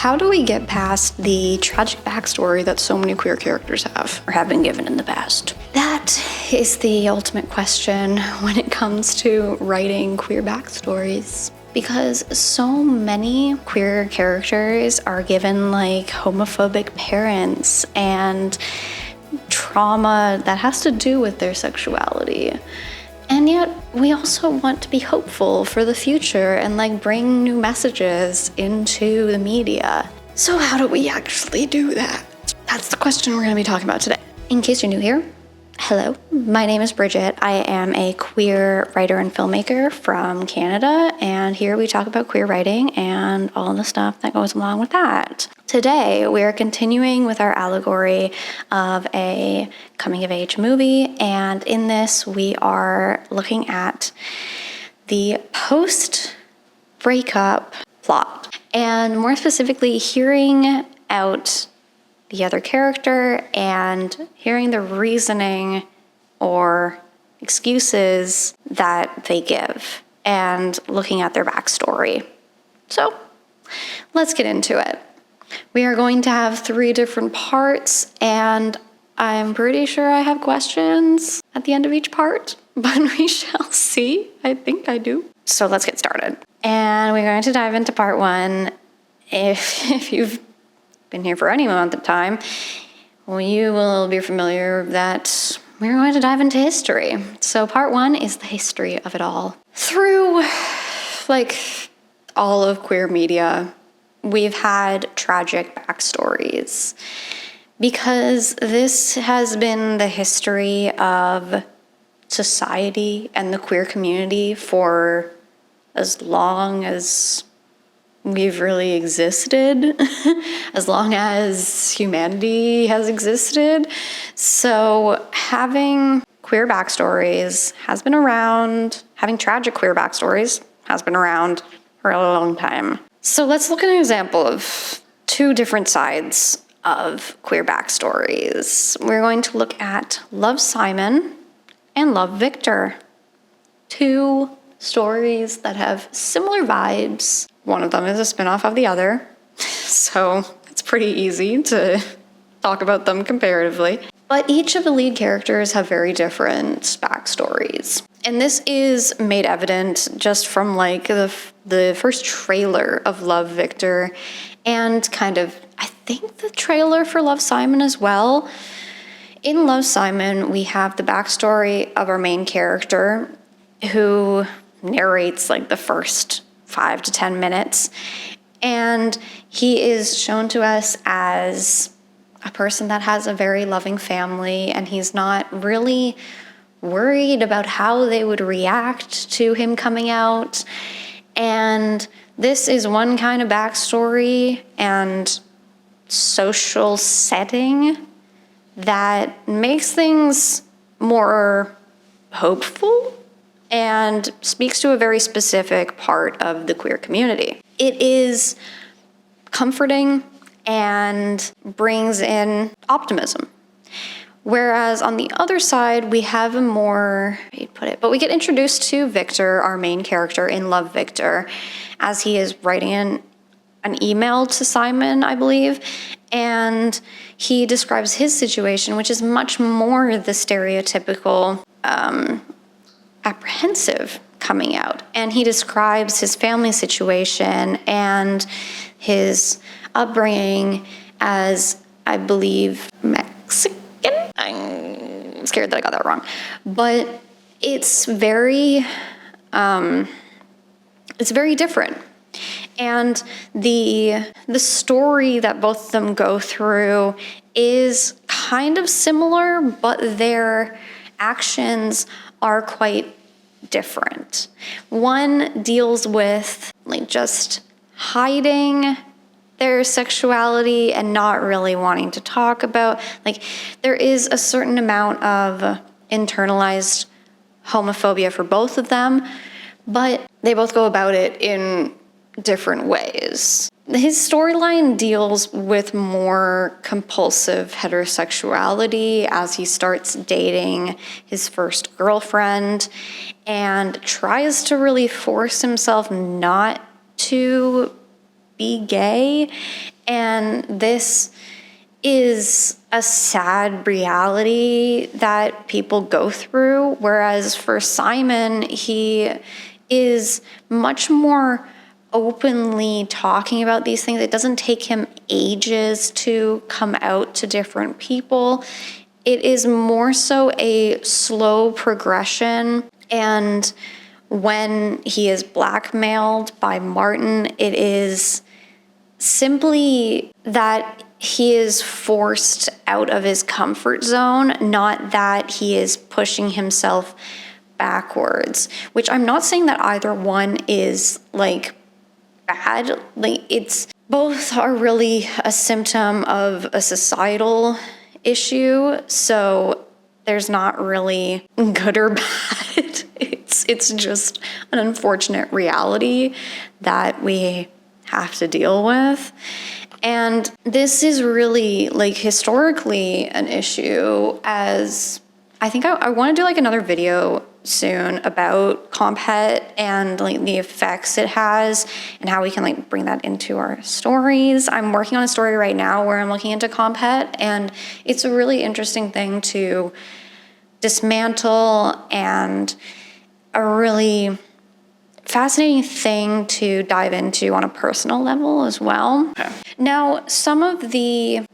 how do we get past the tragic backstory that so many queer characters have or have been given in the past? That is the ultimate question when it comes to writing queer backstories. Because so many queer characters are given like homophobic parents and trauma that has to do with their sexuality. And yet we also want to be hopeful for the future and like bring new messages into the media. So how do we actually do that? That's the question we're going to be talking about today. In case you're new here, hello, my name is Bridget. I am a queer writer and filmmaker from Canada, and here we talk about queer writing and all the stuff that goes along with that. Today, we are continuing with our allegory of a coming-of-age movie, and in this, we are looking at the post-breakup plot, and more specifically, hearing out the other character and hearing the reasoning or excuses that they give and looking at their backstory. So let's get into it. We are going to have 3 different parts, and I'm pretty sure I have questions at the end of each part, but we shall see. I think I do. So let's get started. And we're going to dive into part 1. If you've been here for any amount of time, well, you will be familiar that we're going to dive into history. So part 1 is the history of it all. Through like all of queer media, we've had tragic backstories because this has been the history of society and the queer community for as long as we've really existed, as long as humanity has existed. So having queer backstories has been around, having tragic queer backstories has been around for a long time. So let's look at an example of 2 different sides of queer backstories. We're going to look at Love Simon and Love Victor. 2 stories that have similar vibes. One of them is a spin-off of the other, so it's pretty easy to talk about them comparatively. But each of the lead characters have very different backstories. And this is made evident just from like the first trailer of Love Victor and kind of, I think, the trailer for Love Simon as well. In Love Simon, we have the backstory of our main character who narrates like the first 5 to 10 minutes. And he is shown to us as a person that has a very loving family, and he's not really worried about how they would react to him coming out. And this is one kind of backstory and social setting that makes things more hopeful and speaks to a very specific part of the queer community. It is comforting and brings in optimism. Whereas on the other side, we have a more, how do you put it, but we get introduced to Victor, our main character in Love Victor, as he is writing an email to Simon, I believe, and he describes his situation, which is much more the stereotypical apprehensive coming out. And he describes his family situation and his upbringing as, I believe, Mexican. I'm scared that I got that wrong. But it's very different. And the story that both of them go through is kind of similar, but their actions are quite different. One deals with like just hiding their sexuality and not really wanting to talk about, like, there is a certain amount of internalized homophobia for both of them, but they both go about it in different ways. His storyline deals with more compulsive heterosexuality as he starts dating his first girlfriend and tries to really force himself not to be gay. And this is a sad reality that people go through. Whereas for Simon, he is much more openly talking about these things. It doesn't take him ages to come out to different people. It is more so a slow progression. And when he is blackmailed by Martin, it is simply that he is forced out of his comfort zone, not that he is pushing himself backwards, which I'm not saying that either one is like bad. Like, it's both are really a symptom of a societal issue. So there's not really good or bad. It's just an unfortunate reality that we have to deal with. And this is really like historically an issue, as I think I want to do like another video soon about comp het and like the effects it has and how we can like bring that into our stories. I'm working on a story right now where I'm looking into comp het, and it's a really interesting thing to dismantle and a really fascinating thing to dive into on a personal level as well. Okay. Now,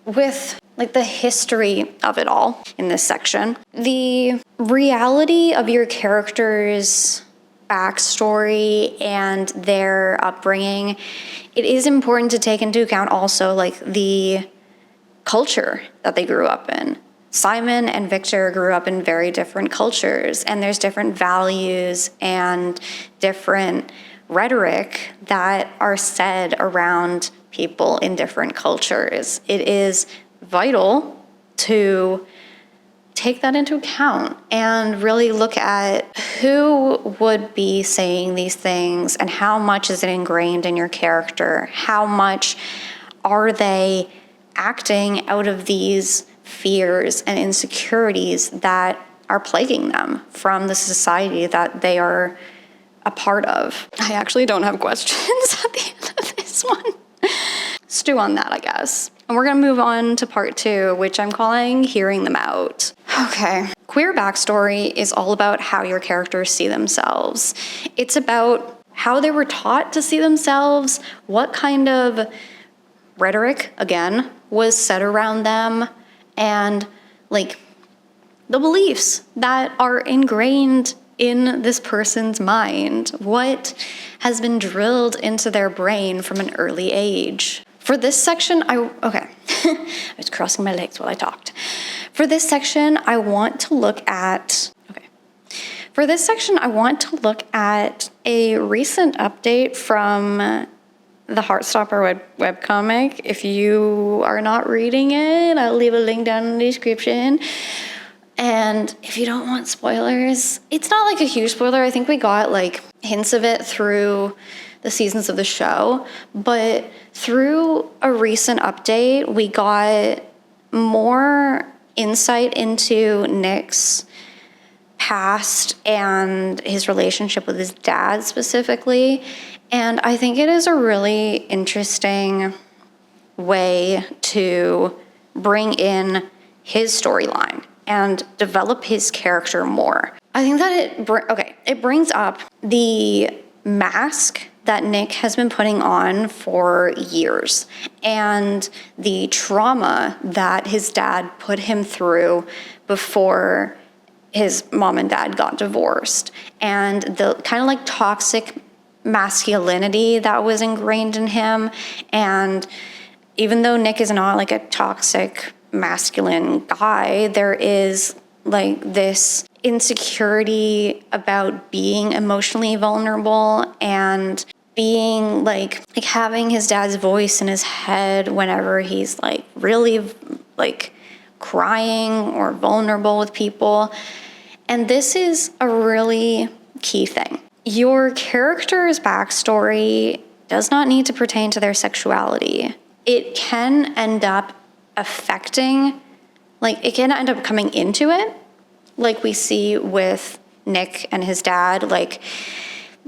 with like the history of it all in this section, the reality of your character's backstory and their upbringing, it is important to take into account also like the culture that they grew up in. Simon and Victor grew up in very different cultures, and there's different values and different rhetoric that are said around people in different cultures. It is vital to take that into account and really look at who would be saying these things and how much is it ingrained in your character. How much are they acting out of these fears and insecurities that are plaguing them from the society that they are a part of. I actually don't have questions at the end of this one. Stew on that, I guess. And we're gonna move on to part 2, which I'm calling Hearing Them Out. Okay. Queer backstory is all about how your characters see themselves. It's about how they were taught to see themselves, what kind of rhetoric, again, was said around them, and like the beliefs that are ingrained in this person's mind, what has been drilled into their brain from an early age. For this section, I was crossing my legs while I talked. For this section, I want to look at a recent update from the Heartstopper webcomic. If you are not reading it, I'll leave a link down in the description. And if you don't want spoilers, it's not like a huge spoiler. I think we got like hints of it through the seasons of the show. But through a recent update, we got more insight into Nick's past and his relationship with his dad specifically. And I think it is a really interesting way to bring in his storyline and develop his character more. I think that it brings up the mask that Nick has been putting on for years and the trauma that his dad put him through before his mom and dad got divorced, and the kind of like toxic masculinity that was ingrained in him. And even though Nick is not like a toxic masculine guy, there is like this insecurity about being emotionally vulnerable and being like having his dad's voice in his head whenever he's like really like crying or vulnerable with people. And this is a really key thing. Your character's backstory does not need to pertain to their sexuality. It can end up affecting, like it can end up coming into it, like we see with Nick and his dad, like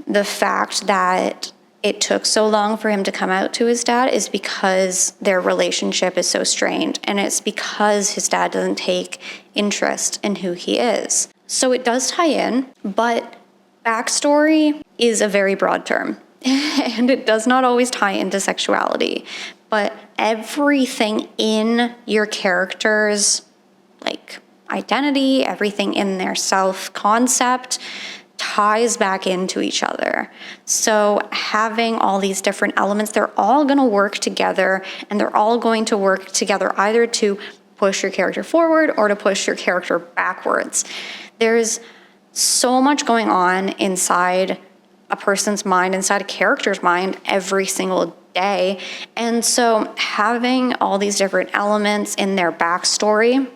the fact that it took so long for him to come out to his dad is because their relationship is so strained, and it's because his dad doesn't take interest in who he is. So it does tie in, but backstory is a very broad term and it does not always tie into sexuality, but everything in your character's like identity, everything in their self-concept ties back into each other. So having all these different elements, they're all going to work together, and they're all going to work together either to push your character forward or to push your character backwards. There's so much going on inside a person's mind, inside a character's mind every single day. And so having all these different elements in their backstory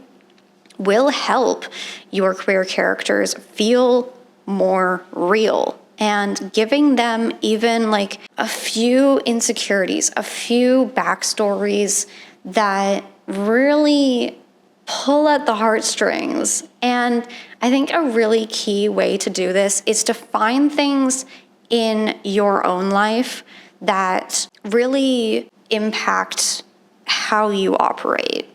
will help your queer characters feel more real, and giving them even like a few insecurities, a few backstories that really pull at the heartstrings. And I think a really key way to do this is to find things in your own life that really impact how you operate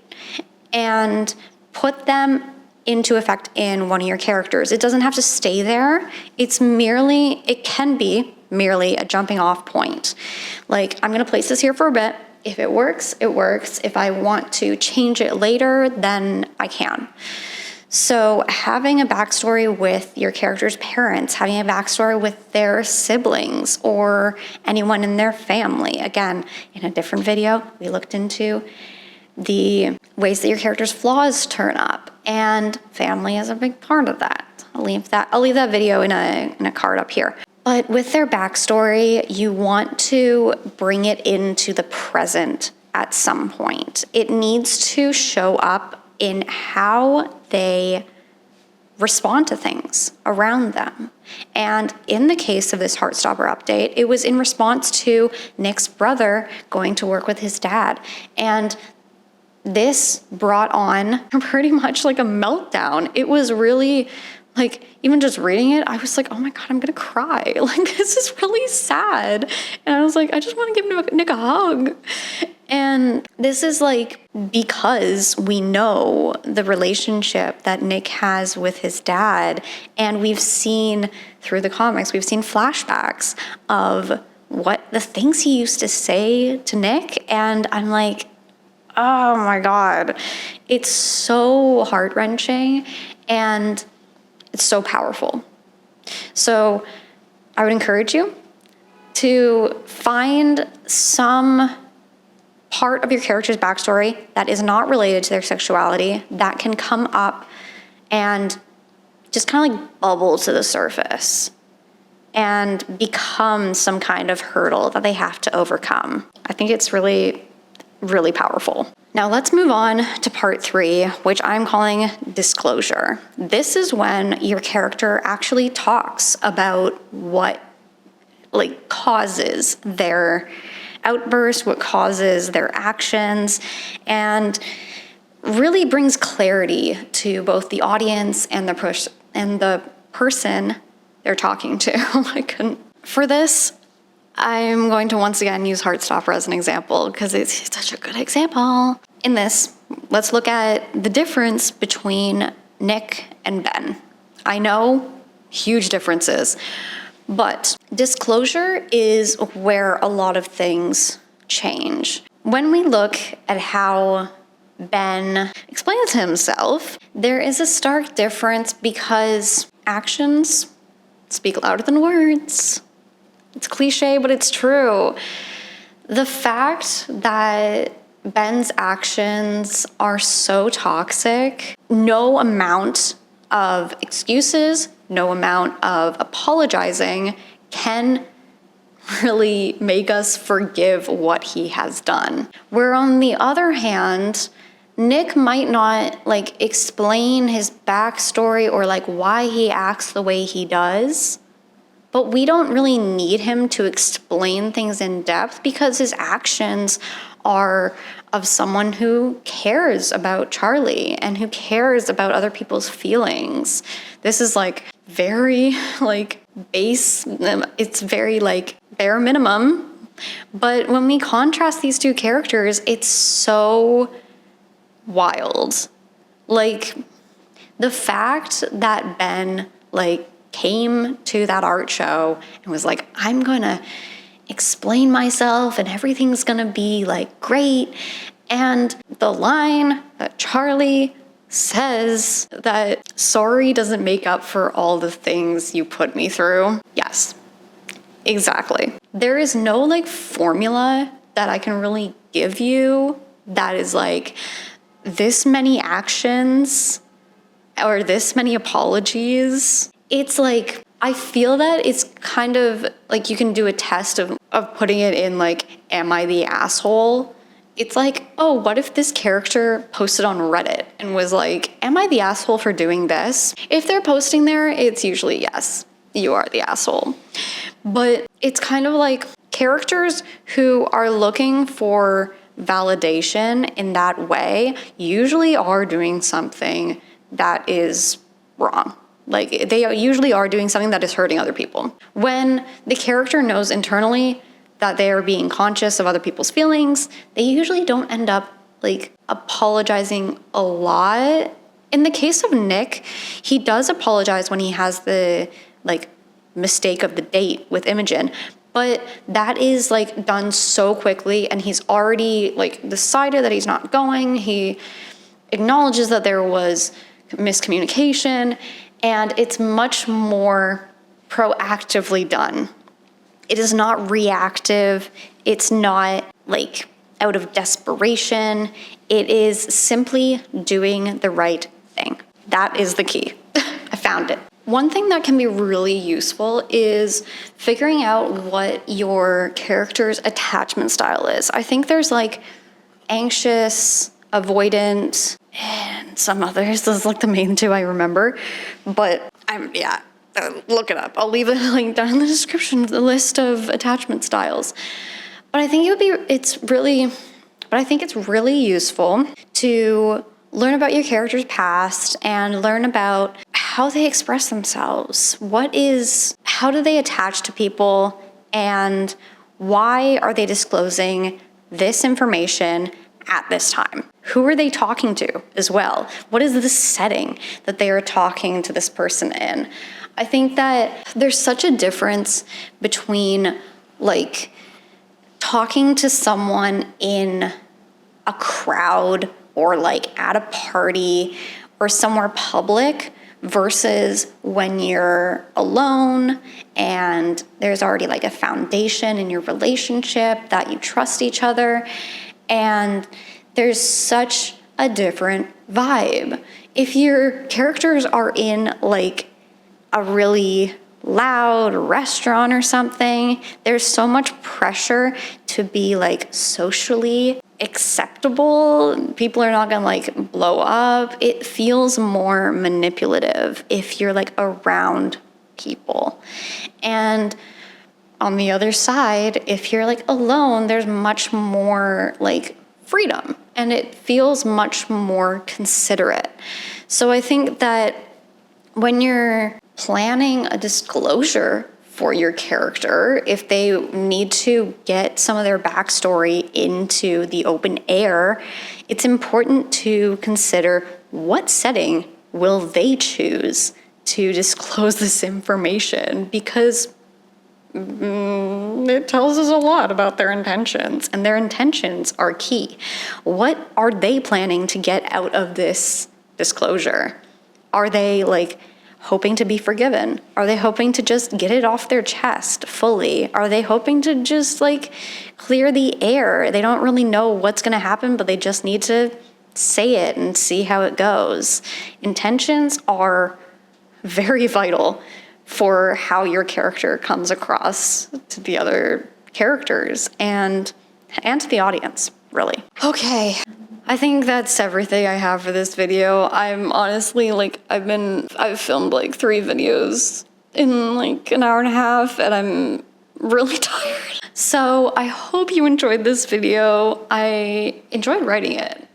and put them into effect in one of your characters. It doesn't have to stay there. It can be merely a jumping off point. Like, I'm gonna place this here for a bit. If it works, it works. If I want to change it later, then I can. So having a backstory with your character's parents, having a backstory with their siblings or anyone in their family. Again, in a different video, we looked into the ways that your character's flaws turn up, and family is a big part of that. I'll leave that video in a card up here. But with their backstory, you want to bring it into the present at some point. It needs to show up in how they respond to things around them. And in the case of this Heartstopper update, it was in response to Nick's brother going to work with his dad. And this brought on pretty much like a meltdown. It was really like, even just reading it, I was like, oh my God, I'm gonna cry. Like, this is really sad. And I was like, I just want to give Nick a hug. And this is like, because we know the relationship that Nick has with his dad, and we've seen through the comics, we've seen flashbacks of what the things he used to say to Nick. And I'm like, oh my God, it's so heart-wrenching and it's so powerful. So I would encourage you to find some part of your character's backstory that is not related to their sexuality that can come up and just kind of like bubble to the surface and become some kind of hurdle that they have to overcome. I think it's really, really powerful. Now let's move on to part 3, which I'm calling disclosure. This is when your character actually talks about what like causes their outburst, what causes their actions, and really brings clarity to both the audience and the person they're talking to. For this, I'm going to once again use Heartstopper as an example because it's such a good example. In this, let's look at the difference between Nick and Ben. I know, huge differences, but disclosure is where a lot of things change. When we look at how Ben explains himself, there is a stark difference because actions speak louder than words. It's cliche, but it's true. The fact that Ben's actions are so toxic, no amount of excuses, no amount of apologizing can really make us forgive what he has done. Where on the other hand, Nick might not like explain his backstory or like why he acts the way he does, but we don't really need him to explain things in depth because his actions are of someone who cares about Charlie and who cares about other people's feelings. This is like very like base. It's very like bare minimum. But when we contrast these two characters, it's so wild. Like the fact that Ben like came to that art show and was like, I'm gonna explain myself and everything's gonna be like great. And the line that Charlie says that sorry doesn't make up for all the things you put me through. Yes, exactly. There is no like formula that I can really give you that is like this many actions or this many apologies. It's like, I feel that it's kind of like you can do a test of putting it in like, am I the asshole? It's like, oh, what if this character posted on Reddit and was like, am I the asshole for doing this? If they're posting there, it's usually yes, you are the asshole. But it's kind of like characters who are looking for validation in that way usually are doing something that is wrong. Like they usually are doing something that is hurting other people. When the character knows internally that they are being conscious of other people's feelings, they usually don't end up like apologizing a lot. In the case of Nick, he does apologize when he has the like mistake of the date with Imogen, but that is like done so quickly and he's already like decided that he's not going. He acknowledges that there was miscommunication and it's much more proactively done. It is not reactive. It's not like out of desperation. It is simply doing the right thing. That is the key. I found it. One thing that can be really useful is figuring out what your character's attachment style is. I think there's like anxious, avoidant, and some others. Those are like the main two I remember. But look it up. I'll leave a link down in the description of the list of attachment styles. But I think it's really useful to learn about your character's past and learn about how they express themselves. How do they attach to people and why are they disclosing this information at this time? Who are they talking to as well? What is the setting that they are talking to this person in? I think that there's such a difference between like talking to someone in a crowd or like at a party or somewhere public versus when you're alone and there's already like a foundation in your relationship that you trust each other. And there's such a different vibe. If your characters are in like a really loud restaurant or something, there's so much pressure to be like socially acceptable. People are not gonna like blow up. It feels more manipulative if you're like around people. And on the other side, if you're like alone, there's much more like freedom and it feels much more considerate. So I think that when you're planning a disclosure for your character, if they need to get some of their backstory into the open air, it's important to consider what setting will they choose to disclose this information, because it tells us a lot about their intentions, and their intentions are key. What are they planning to get out of this disclosure? Are they like hoping to be forgiven? Are they hoping to just get it off their chest fully? Are they hoping to just like clear the air? They don't really know what's going to happen, but they just need to say it and see how it goes. Intentions are very vital for how your character comes across to the other characters and to the audience, really. Okay, I think that's everything I have for this video. I'm honestly like, I've filmed like 3 videos in like an hour and a half and I'm really tired. So I hope you enjoyed this video. I enjoyed writing it.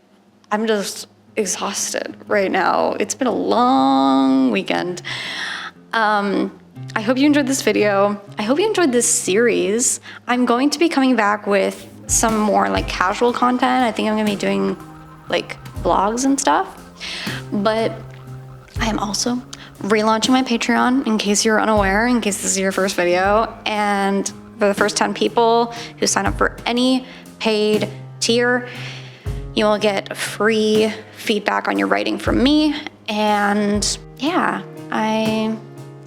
I'm just exhausted right now. It's been a long weekend. I hope you enjoyed this video. I hope you enjoyed this series. I'm going to be coming back with some more like casual content. I think I'm gonna be doing like vlogs and stuff. But I am also relaunching my Patreon in case you're unaware, in case this is your first video. And for the first 10 people who sign up for any paid tier, you will get free feedback on your writing from me. And yeah, I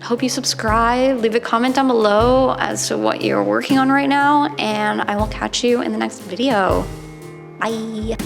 hope you subscribe, leave a comment down below as to what you're working on right now, and I will catch you in the next video. Bye.